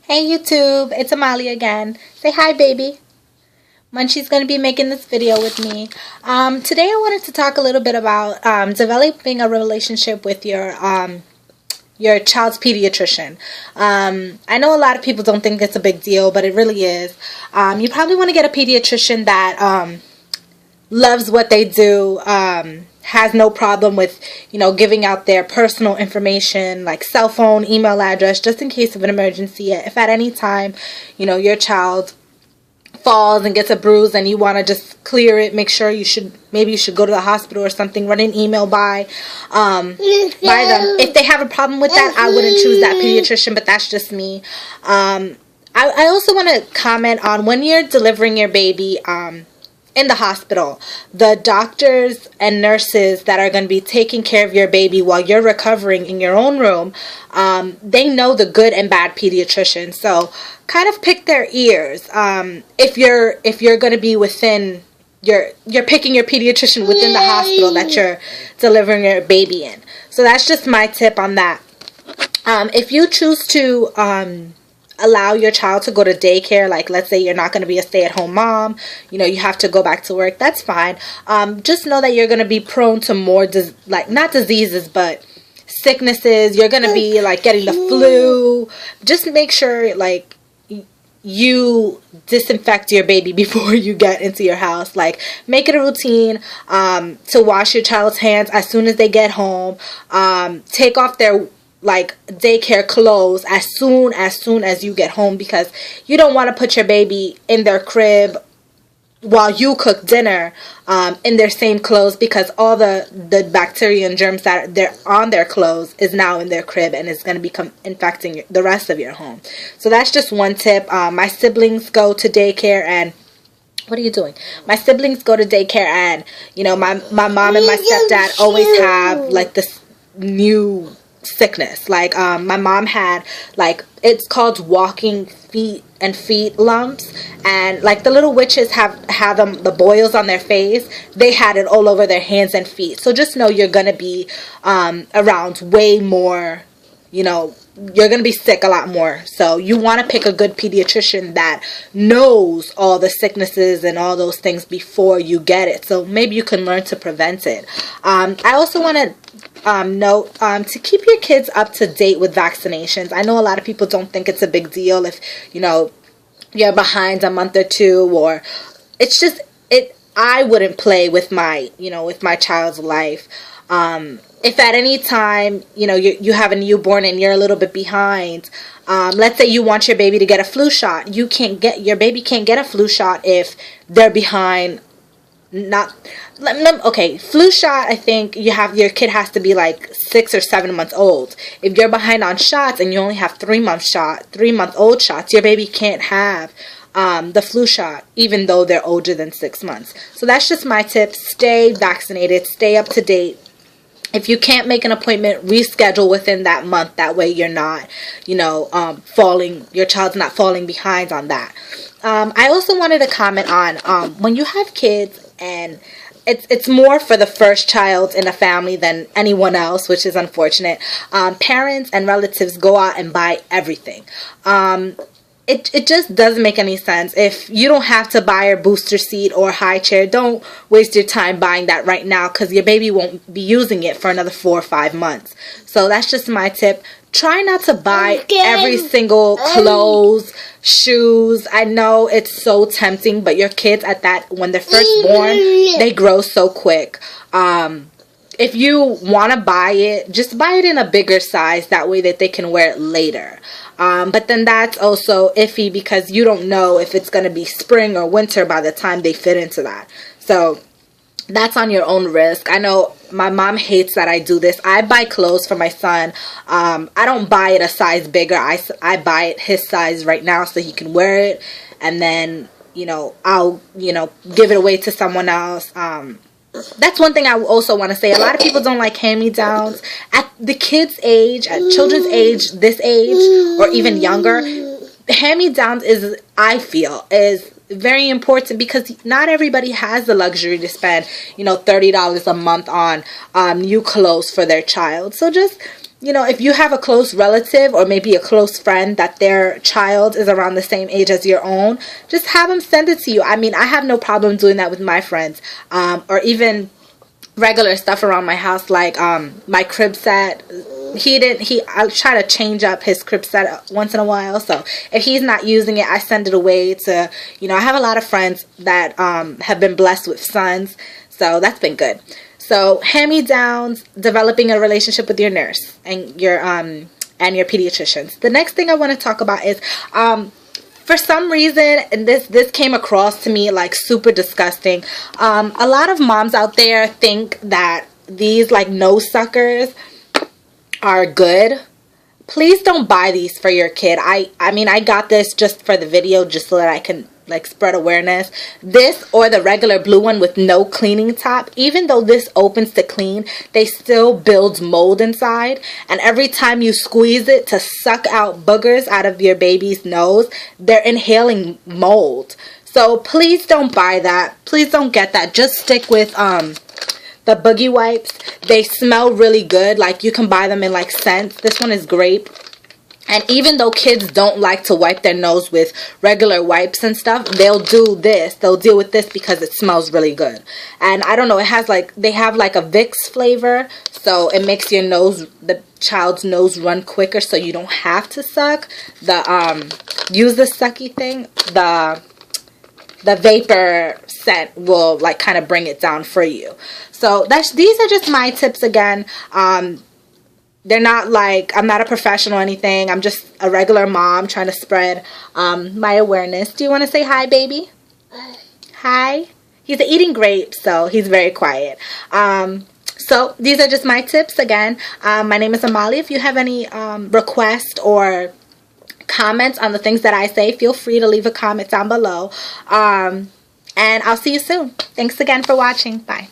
Hey YouTube, it's Amalia again. Say hi, baby. Munchie's going to be making this video with me. Today I wanted to talk a little bit about developing a relationship with your child's pediatrician. I know a lot of people don't think it's a big deal, but it really is. You probably want to get a pediatrician that loves what they do, has no problem with, giving out their personal information, like cell phone, email address, just in case of an emergency. If at any time, your child falls and gets a bruise and you want to just clear it, make sure maybe you should go to the hospital or something, run an email by them. If they have a problem with that, I wouldn't choose that pediatrician, but that's just me. I also want to comment on when you're delivering your baby, in the hospital, the doctors and nurses that are going to be taking care of your baby while you're recovering in your own room, they know the good and bad pediatrician. So kind of pick their ears. If you're going to be within you're picking your pediatrician within the hospital that you're delivering your baby in. So that's just my tip on that. If you choose to allow your child to go to daycare, like let's say you're not going to be a stay-at-home mom, you have to go back to work, that's fine. Just know that you're going to be prone to more not diseases, but sicknesses. You're going to be like getting the flu. Just make sure like you disinfect your baby before you get into your house. Like make it a routine to wash your child's hands as soon as they get home. Take off their daycare clothes as soon as you get home, because you don't want to put your baby in their crib while you cook dinner in their same clothes, because all the bacteria and germs that they're on their clothes is now in their crib and is going to become infecting the rest of your home. So that's just one tip. My siblings go to daycare, and what are you doing? My siblings go to daycare, and my mom and my stepdad always have like this new sickness. Like my mom had it's called walking feet lumps, and like the little witches have the boils on their face. They had it all over their hands and feet. So just know you're gonna be around way more. You're going to be sick a lot more. So you want to pick a good pediatrician that knows all the sicknesses and all those things before you get it. So maybe you can learn to prevent it. I also want to note to keep your kids up to date with vaccinations. I know a lot of people don't think it's a big deal if, you're behind a month or two, or it's just, I wouldn't play with my child's life. If at any time, you have a newborn and you're a little bit behind, let's say you want your baby to get a flu shot. Your baby can't get a flu shot if they're behind. Okay, flu shot, I think your kid has to be like 6 or 7 months old. If you're behind on shots and you only have 3-month-old shots, your baby can't have the flu shot, even though they're older than 6 months. So that's just my tip. Stay vaccinated, stay up to date. If you can't make an appointment, reschedule within that month. That way you're not, your child's not falling behind on that. I also wanted to comment on when you have kids, and it's more for the first child in a family than anyone else, which is unfortunate. Parents and relatives go out and buy everything. It just doesn't make any sense. If you don't have to buy a booster seat or high chair, don't waste your time buying that right now, because your baby won't be using it for another 4 or 5 months. So that's just my tip. Try not to buy every single clothes, shoes. I know it's so tempting, but your kids when they're first born, they grow so quick. If you want to buy it, just buy it in a bigger size. That way that they can wear it later. But then that's also iffy, because you don't know if it's going to be spring or winter by the time they fit into that. So that's on your own risk. I know my mom hates that I do this. I buy clothes for my son. I don't buy it a size bigger. I buy it his size right now so he can wear it. And then, I'll, give it away to someone else. That's one thing I also want to say. A lot of people don't like hand-me-downs. At the kids' age, at children's age, this age, or even younger, hand-me-downs I feel, is very important, because not everybody has the luxury to spend, $30 a month on new clothes for their child. So just, if you have a close relative or maybe a close friend that their child is around the same age as your own, just have them send it to you. I mean, I have no problem doing that with my friends, or even regular stuff around my house, like my crib set. I try to change up his crib set once in a while, so if he's not using it, I send it away to, I have a lot of friends that have been blessed with sons, so that's been good. So hand-me-downs, developing a relationship with your nurse and your pediatricians. The next thing I want to talk about is, for some reason, and this came across to me like super disgusting. A lot of moms out there think that these like nose suckers are good. Please don't buy these for your kid. I mean, I got this just for the video, just so that I can like spread awareness. This or the regular blue one with no cleaning top, even though this opens to clean, they still build mold inside, and every time you squeeze it to suck out boogers out of your baby's nose, they're inhaling mold. So please don't buy that. Please don't get that. Just stick with the boogie wipes. They smell really good. Like, you can buy them in like scents. This one is grape. And even though kids don't like to wipe their nose with regular wipes and stuff, they'll do this. They'll deal with this because it smells really good. And I don't know, it has like, they have like a Vicks flavor, so it makes your nose, the child's nose, run quicker, so you don't have to suck. Use the sucky thing. The vapor scent will like kind of bring it down for you. So these are just my tips again. They're not like, I'm not a professional or anything. I'm just a regular mom trying to spread my awareness. Do you want to say hi, baby? Hi. He's eating grapes, so he's very quiet. So these are just my tips again. My name is Amalia. If you have any requests or comments on the things that I say, feel free to leave a comment down below. And I'll see you soon. Thanks again for watching. Bye.